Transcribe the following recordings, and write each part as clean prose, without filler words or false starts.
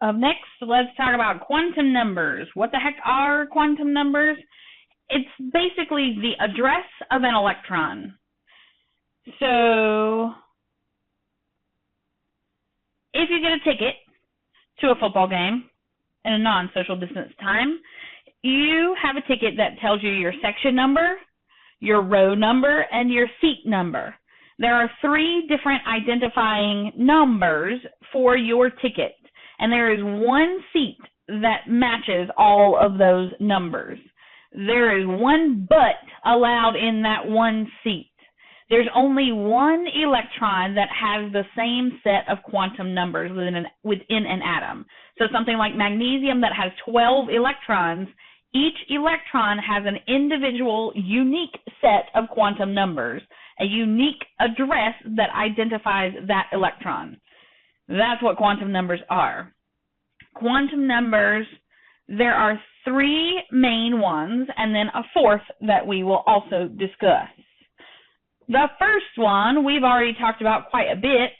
Up next, let's talk about quantum numbers. What the heck are quantum numbers? It's basically the address of an electron. So, if you get a ticket to a football game in a non-social distance time, you have a ticket that tells you your section number, your row number, and your seat number. There are 3 different identifying numbers for your ticket, and there is one seat that matches all of those numbers. There is one butt allowed in that one seat. There's only one electron that has the same set of quantum numbers within an atom. So something like magnesium that has 12 electrons, each electron has an individual, unique set of quantum numbers, a unique address that identifies that electron. That's what quantum numbers are. Quantum numbers, there are 3 main ones, and then a 4th that we will also discuss. The first one we've already talked about quite a bit,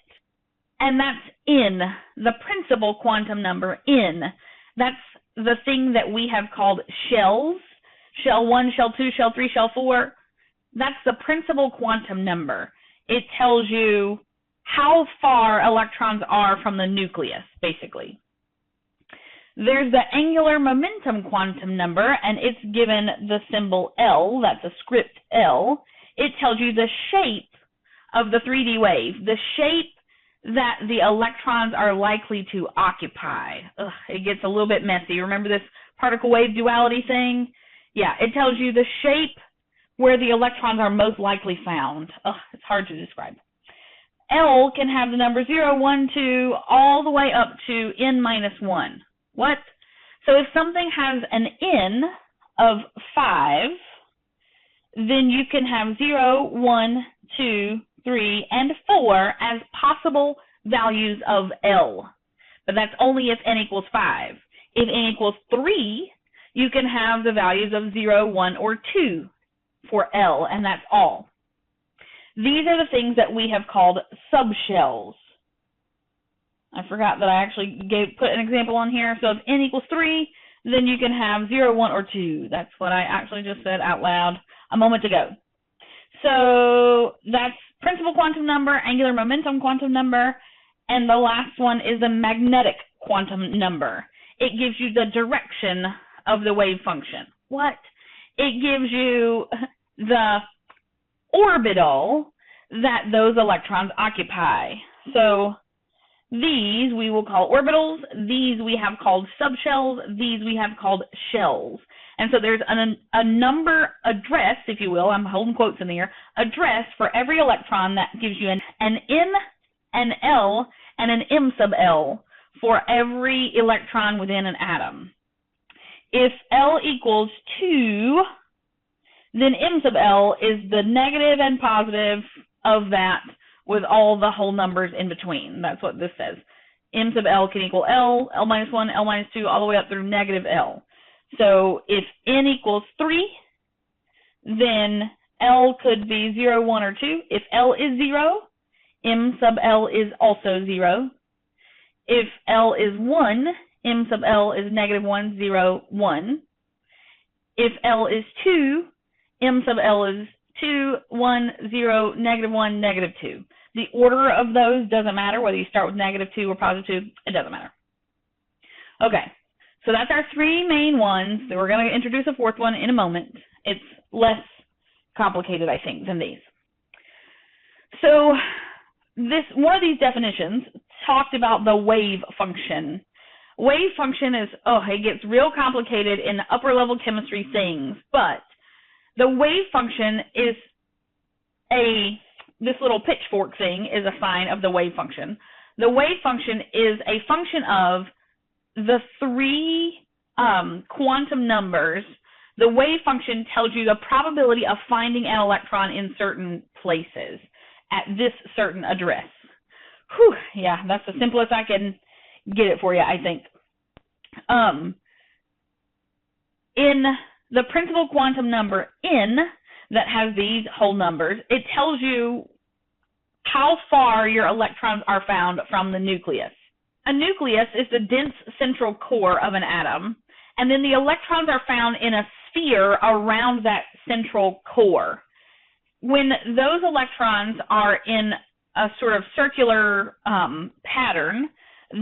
and that's N, the principal quantum number, N. That's the thing that we have called shells, shell 1, shell 2, shell 3, shell 4. That's the principal quantum number. It tells you how far electrons are from the nucleus, basically. There's the angular momentum quantum number, and it's given the symbol L, that's a script L. It tells you the shape of the 3D wave, the shape that the electrons are likely to occupy. It gets a little bit messy. Remember this particle wave duality thing? Yeah, it tells you the shape where the electrons are most likely found. It's hard to describe. L can have the number 0, 1, 2, all the way up to n-1. What? So if something has an n of 5, then you can have 0, 1, 2, 3, and 4 as possible values of L. But that's only if n equals 5. If n equals 3, you can have the values of 0, 1, or 2 for L, and that's all. These are the things that we have called subshells. I forgot that I actually put an example on here. So if n equals 3, then you can have 0, 1, or 2. That's what I actually just said out loud a moment ago. So that's principal quantum number, angular momentum quantum number, and the last one is the magnetic quantum number. It gives you the direction of the wave function. What? It gives you the orbital that those electrons occupy. So these we will call orbitals, these we have called subshells, these we have called shells. And so there's a number address, if you will, I'm holding quotes in there, address for every electron that gives you an N, an L, and an M sub L for every electron within an atom. If L equals 2, then M sub L is the negative and positive of that with all the whole numbers in between. That's what this says. M sub L can equal L, L minus 1, L minus 2, all the way up through negative L. So if n equals 3, then L could be 0, 1, or 2. If L is 0, M sub L is also 0. If L is 1, M sub L is negative 1, 0, 1. If L is 2, M sub L is 2, 1, 0, negative 1, negative 2. The order of those doesn't matter, whether you start with negative 2 or positive 2, it doesn't matter. Okay, so that's our 3 main ones. So we're going to introduce a 4th one in a moment. It's less complicated, I think, than these. So one of these definitions talked about the wave function. Wave function is, it gets real complicated in upper level chemistry things, but the wave function is this little pitchfork thing is a sign of the wave function. The wave function is a function of the 3 quantum numbers. The wave function tells you the probability of finding an electron in certain places at this certain address. Whew, yeah, that's the simplest I can get it for you, I think. In the principal quantum number N that has these whole numbers, it tells you how far your electrons are found from the nucleus. a nucleus is the dense central core of an atom, and then the electrons are found in a sphere around that central core. When those electrons are in a sort of circular pattern,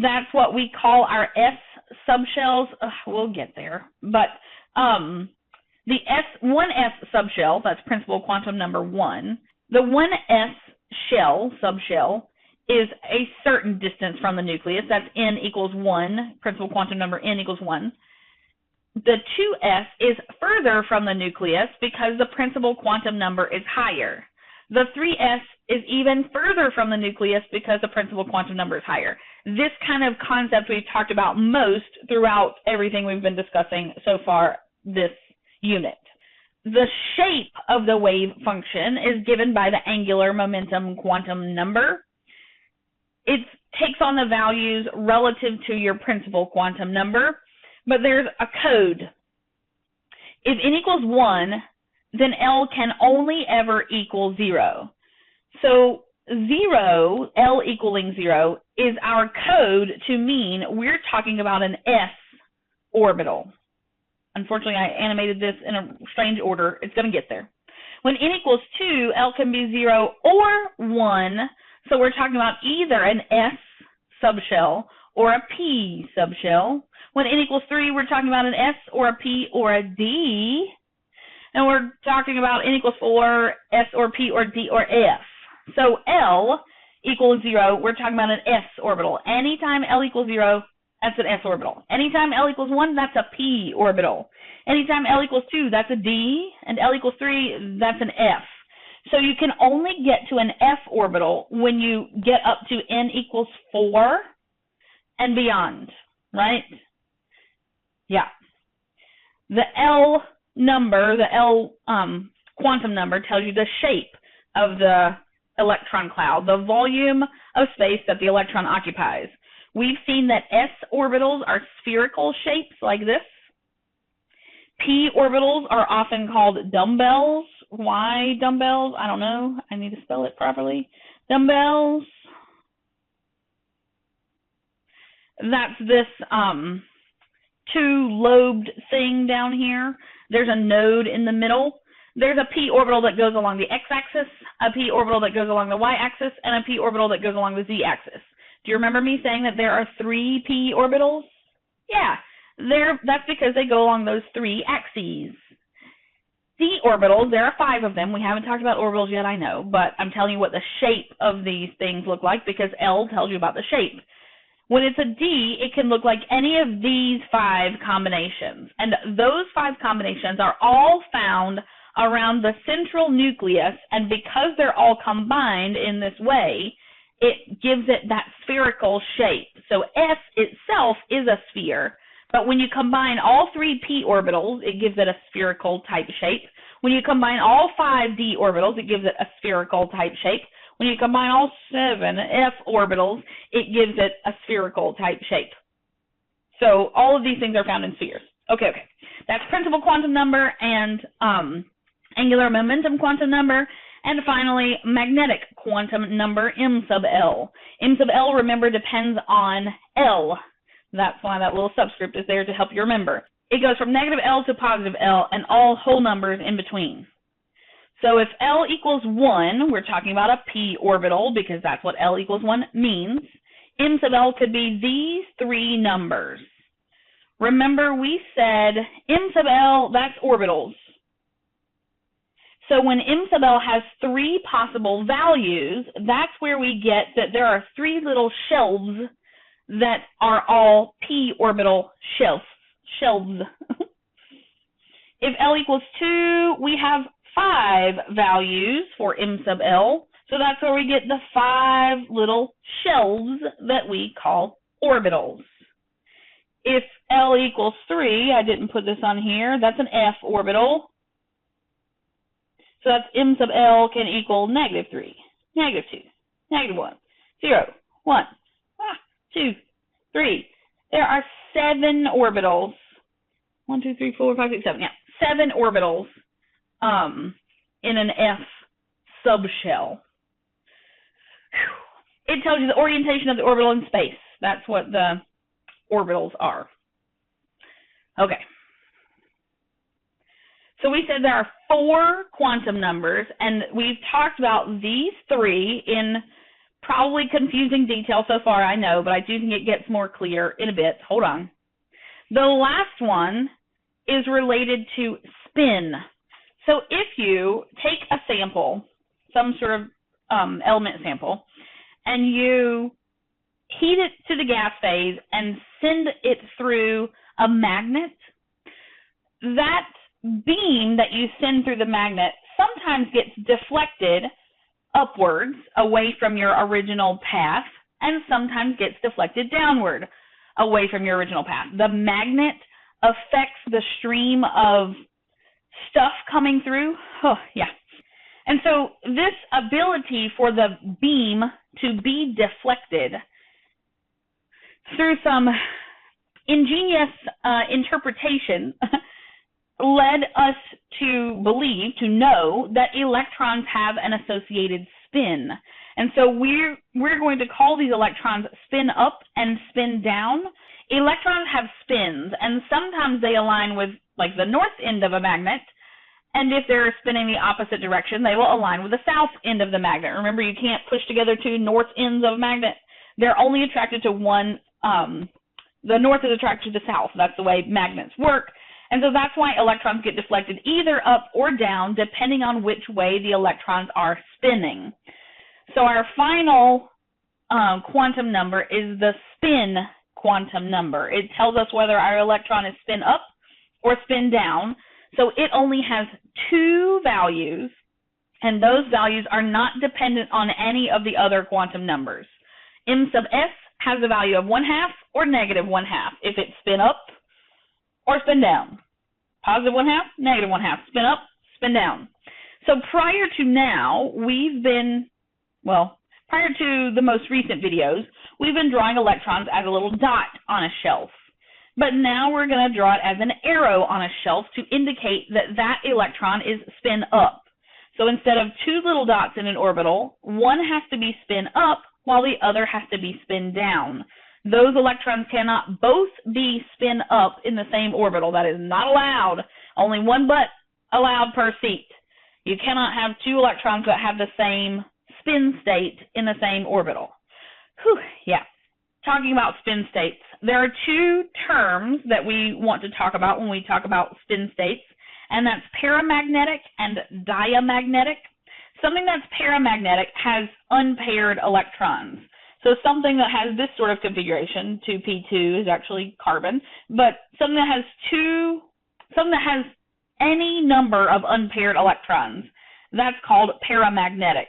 that's what we call our S subshells. We'll get there. But the 1s subshell, that's principal quantum number 1, the 1s shell, subshell, is a certain distance from the nucleus. That's n equals 1, principal quantum number n equals 1. The 2s is further from the nucleus because the principal quantum number is higher. The 3s is even further from the nucleus because the principal quantum number is higher. This kind of concept we've talked about most throughout everything we've been discussing so far this unit. The shape of the wave function is given by the angular momentum quantum number. It takes on the values relative to your principal quantum number, but there's a code. If n equals 1, then L can only ever equal 0. So 0, L equaling 0, is our code to mean we're talking about an S orbital. Unfortunately, I animated this in a strange order. It's going to get there. When n equals 2, L can be 0 or 1, so we're talking about either an S subshell or a P subshell. When n equals 3, we're talking about an S or a P or a D. And we're talking about n equals 4, S or P or D or F. So L equals 0, we're talking about an S orbital. Anytime L equals 0, that's an S orbital. Anytime L equals 1, that's a P orbital. Anytime L equals 2, that's a D. And L equals 3, that's an F. So you can only get to an F orbital when you get up to n equals 4 and beyond, right? Yeah. The L number, the L quantum number, tells you the shape of the electron cloud, the volume of space that the electron occupies. We've seen that S orbitals are spherical shapes like this. P orbitals are often called dumbbells. Why dumbbells? I don't know. I need to spell it properly. Dumbbells. That's this two-lobed thing down here. There's a node in the middle. There's a p orbital that goes along the x-axis, a p orbital that goes along the y-axis, and a p orbital that goes along the z-axis. Do you remember me saying that there are 3 p orbitals? Yeah, that's because they go along those 3 axes. D orbitals, there are 5 of them. We haven't talked about orbitals yet, I know, but I'm telling you what the shape of these things look like because L tells you about the shape. When it's a D, it can look like any of these 5 combinations. And those 5 combinations are all found around the central nucleus, and because they're all combined in this way, it gives it that spherical shape. So S itself is a sphere, but when you combine all 3 p orbitals, it gives it a spherical type shape. When you combine all 5 d orbitals, it gives it a spherical type shape. When you combine all 7 f orbitals, it gives it a spherical type shape. So all of these things are found in spheres. Okay. That's principal quantum number and angular momentum quantum number. And finally, magnetic quantum number, M sub L. M sub L, remember, depends on L. That's why that little subscript is there to help you remember. It goes from negative L to positive L and all whole numbers in between. So if L equals 1, we're talking about a p orbital because that's what L equals 1 means. M sub L could be these 3 numbers. Remember, we said M sub L, that's orbitals. So when M sub L has 3 possible values, that's where we get that there are 3 little shelves that are all p orbital shelves. If L equals 2, we have 5 values for M sub L. So that's where we get the 5 little shelves that we call orbitals. If L equals 3, I didn't put this on here, that's an f orbital. So that's M sub L can equal negative 3, negative 2, negative 1, 0, 1, 2, 3. There are 7 orbitals. 1, 2, 3, 4, 5, 6, 7. Yeah, 7 orbitals in an F subshell. It tells you the orientation of the orbital in space. That's what the orbitals are. Okay. So we said there are 4 quantum numbers, and we've talked about these 3 in probably confusing detail so far, I know, but I do think it gets more clear in a bit. Hold on. The last one is related to spin. So if you take a sample, some sort of element sample, and you heat it to the gas phase and send it through a magnet, that beam that you send through the magnet sometimes gets deflected upwards away from your original path and sometimes gets deflected downward away from your original path. The magnet affects the stream of stuff coming through. Oh, yeah. And so this ability for the beam to be deflected through some ingenious interpretation led us to believe, to know, that electrons have an associated spin. And so we're going to call these electrons spin up and spin down. Electrons have spins, and sometimes they align with, like, the north end of a magnet, and if they're spinning the opposite direction, they will align with the south end of the magnet. Remember, you can't push together 2 north ends of a magnet. They're only attracted to one. The north is attracted to the south. That's the way magnets work. And so that's why electrons get deflected either up or down, depending on which way the electrons are spinning. So our final quantum number is the spin quantum number. It tells us whether our electron is spin up or spin down. So it only has 2 values, and those values are not dependent on any of the other quantum numbers. M sub s has a value of 1/2 or -1/2 if it's spin up or spin down. Positive 1/2, negative 1/2, spin up, spin down. So prior to now, prior to the most recent videos, we've been drawing electrons as a little dot on a shelf. But now we're going to draw it as an arrow on a shelf to indicate that that electron is spin up. So instead of 2 little dots in an orbital, one has to be spin up while the other has to be spin down. Those electrons cannot both be spin up in the same orbital. That is not allowed. Only one butt allowed per seat. You cannot have 2 electrons that have the same spin state in the same orbital. Whew, yeah. Talking about spin states, there are 2 terms that we want to talk about when we talk about spin states, and that's paramagnetic and diamagnetic. Something that's paramagnetic has unpaired electrons. So something that has this sort of configuration, 2p2 is actually carbon, but something that has any number of unpaired electrons, that's called paramagnetic.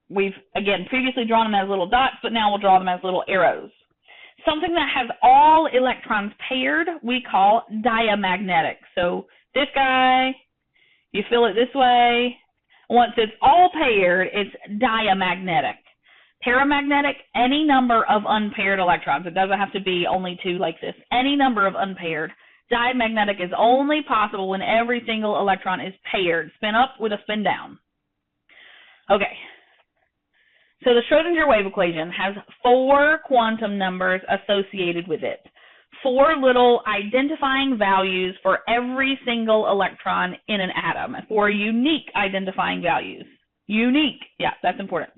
We've, again, previously drawn them as little dots, but now we'll draw them as little arrows. Something that has all electrons paired, we call diamagnetic. So this guy, you feel it this way. Once it's all paired, it's diamagnetic. Paramagnetic, any number of unpaired electrons. It doesn't have to be only 2 like this. Any number of unpaired. Diamagnetic is only possible when every single electron is paired. Spin up with a spin down. Okay. So the Schrodinger wave equation has 4 quantum numbers associated with it. 4 little identifying values for every single electron in an atom. 4 unique identifying values. Unique. Yeah, that's important.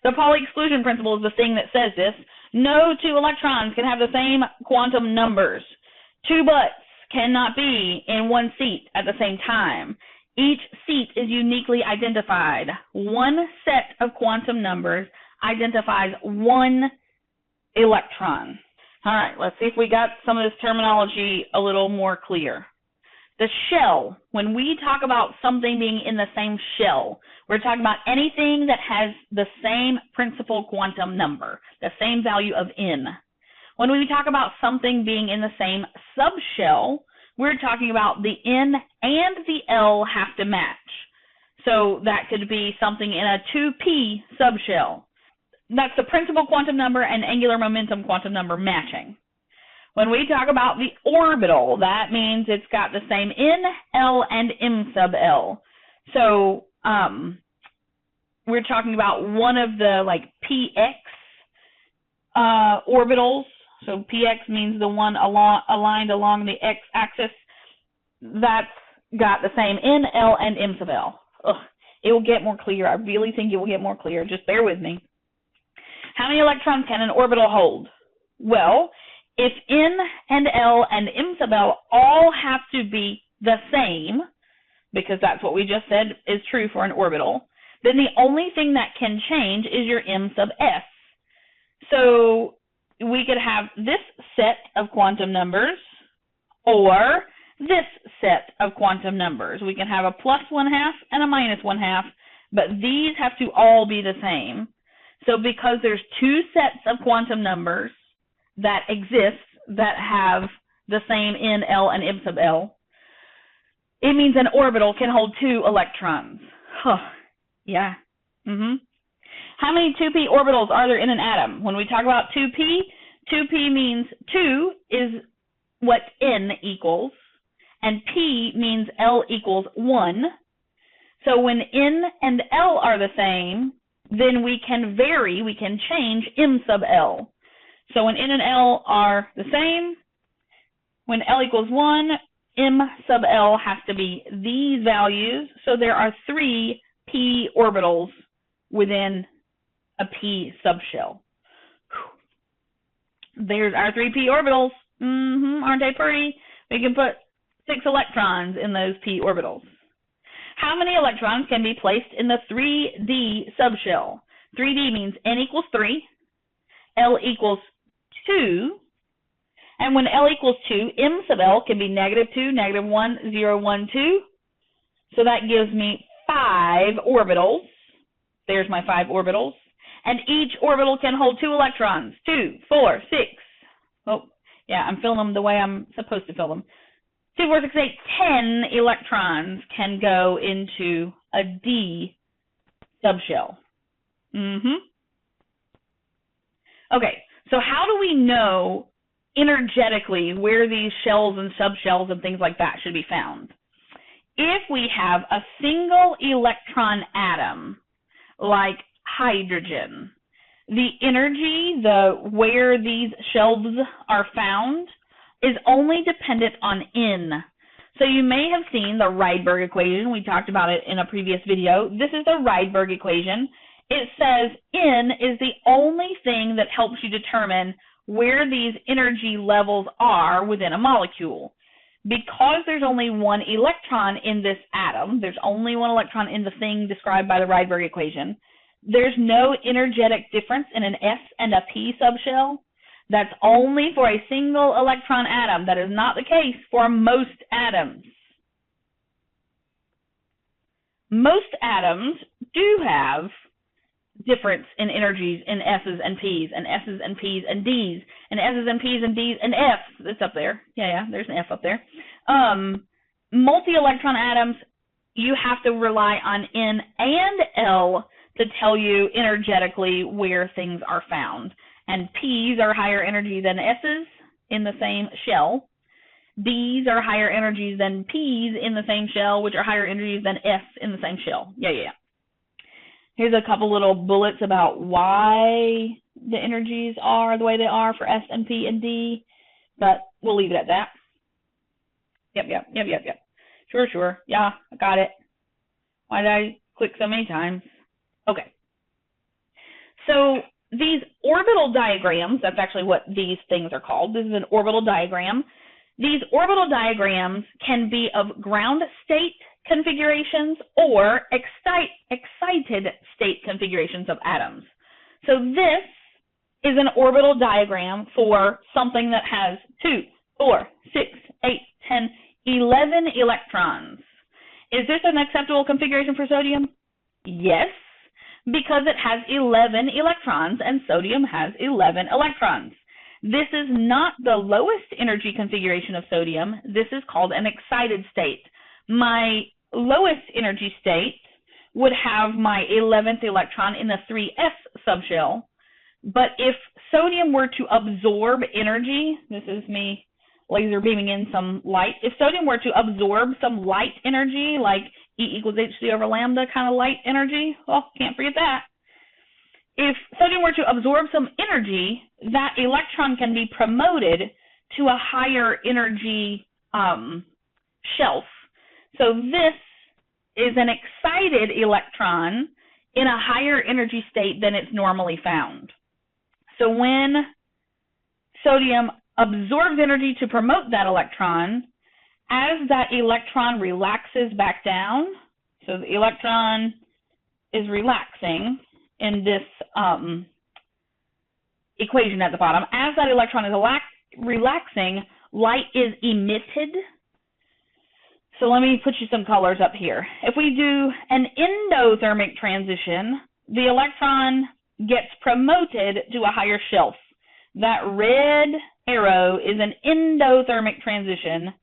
The Pauli exclusion principle is the thing that says this. No 2 electrons can have the same quantum numbers. 2 butts cannot be in one seat at the same time. Each seat is uniquely identified. One set of quantum numbers identifies 1 electron. All right, let's see if we got some of this terminology a little more clear. The shell, when we talk about something being in the same shell, we're talking about anything that has the same principal quantum number, the same value of n. When we talk about something being in the same subshell, we're talking about the n and the l have to match. So that could be something in a 2p subshell. That's the principal quantum number and angular momentum quantum number matching. When we talk about the orbital, that means it's got the same n, l, and m sub l. So we're talking about one of the like px orbitals. So px means the one aligned along the x-axis. That's got the same n, l, and m sub l. Ugh, it will get more clear. I really think it will get more clear. Just bear with me. How many electrons can an orbital hold? Well, if n and l and m sub l all have to be the same, because that's what we just said is true for an orbital, then the only thing that can change is your m sub s. So we could have this set of quantum numbers or this set of quantum numbers. We can have a plus 1/2 and a minus 1/2, but these have to all be the same. So because there's two sets of quantum numbers that exist that have the same n, l, and m sub l, it means an orbital can hold 2 electrons. Huh. Yeah. How many 2p orbitals are there in an atom? When we talk about 2p means 2 is what n equals, and p means l equals 1. So when n and l are the same, then we can vary, we can change m sub l. So when n and l are the same, when l equals 1, m sub l has to be these values. So there are 3 p orbitals within a p subshell. There's our 3 p orbitals. Aren't they pretty? We can put 6 electrons in those p orbitals. How many electrons can be placed in the 3d subshell? 3d means n equals 3, l equals 2, and when l equals 2, m sub l can be -2, -1, 0, 1, 2. So that gives me 5 orbitals. There's my 5 orbitals. And each orbital can hold 2 electrons. 2, 4, 6. Oh, yeah, I'm filling them the way I'm supposed to fill them. 2, 4, 6, 8, 10 electrons can go into a d subshell. Okay, so how do we know energetically where these shells and subshells and things like that should be found? If we have a single electron atom, like hydrogen, the energy, where these shells are found, is only dependent on n. So you may have seen the Rydberg equation. We talked about it in a previous video. This is the Rydberg equation. It says n is the only thing that helps you determine where these energy levels are within a molecule. Because there's only one electron in this atom, there's only one electron in the thing described by the Rydberg equation, there's no energetic difference in an s and a p subshell. That's only for a single electron atom. That is not the case for most atoms. Most atoms do have difference in energies in S's and P's, and S's and P's and D's, and S's and P's and D's and F's. It's up there. Yeah, there's an F up there. Multi-electron atoms, you have to rely on N and L to tell you energetically where things are found. And P's are higher energy than S's in the same shell. D's are higher energies than P's in the same shell, which are higher energies than S in the same shell. Yeah. Here's a couple little bullets about why the energies are the way they are for S and P and D, but we'll leave it at that. Yep. Sure. Yeah, I got it. Why did I click so many times? Okay. So these orbital diagrams, that's actually what these things are called. This is an orbital diagram. These orbital diagrams can be of ground state configurations or excited state configurations of atoms. So this is an orbital diagram for something that has 2, 4, 6, 8, 10, 11 electrons. Is this an acceptable configuration for sodium? Yes, because it has 11 electrons and sodium has 11 electrons. This is not the lowest energy configuration of sodium. This is called an excited state. My lowest energy state would have my 11th electron in the 3s subshell. But if sodium were to absorb energy, this is me laser beaming in some light. If sodium were to absorb some light energy, like E equals hc over lambda kind of light energy, well, can't forget that. if sodium were to absorb some energy, that electron can be promoted to a higher energy shelf. So this is an excited electron in a higher energy state than it's normally found. So when sodium absorbs energy to promote that electron, as that electron relaxes back down, so the electron is relaxing in this equation at the bottom, as that electron is relaxing, light is emitted. So let me put you some colors up here. If we do an endothermic transition, the electron gets promoted to a higher shelf. That red arrow is an endothermic transition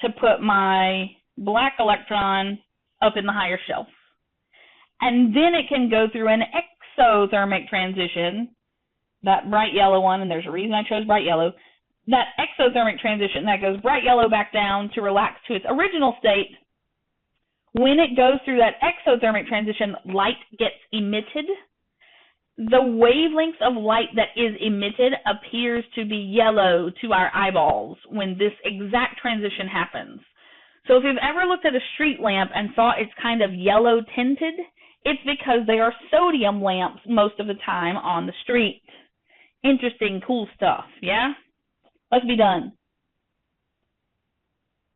to put my black electron up in the higher shelf. And then it can go through an exothermic transition, that bright yellow one, and there's a reason I chose bright yellow. That exothermic transition that goes bright yellow back down to relax to its original state. When it goes through that exothermic transition, light gets emitted. The wavelength of light that is emitted appears to be yellow to our eyeballs when this exact transition happens. So if you've ever looked at a street lamp and saw it's kind of yellow tinted, it's because they are sodium lamps most of the time on the street. Interesting, cool stuff, yeah? Let's be done.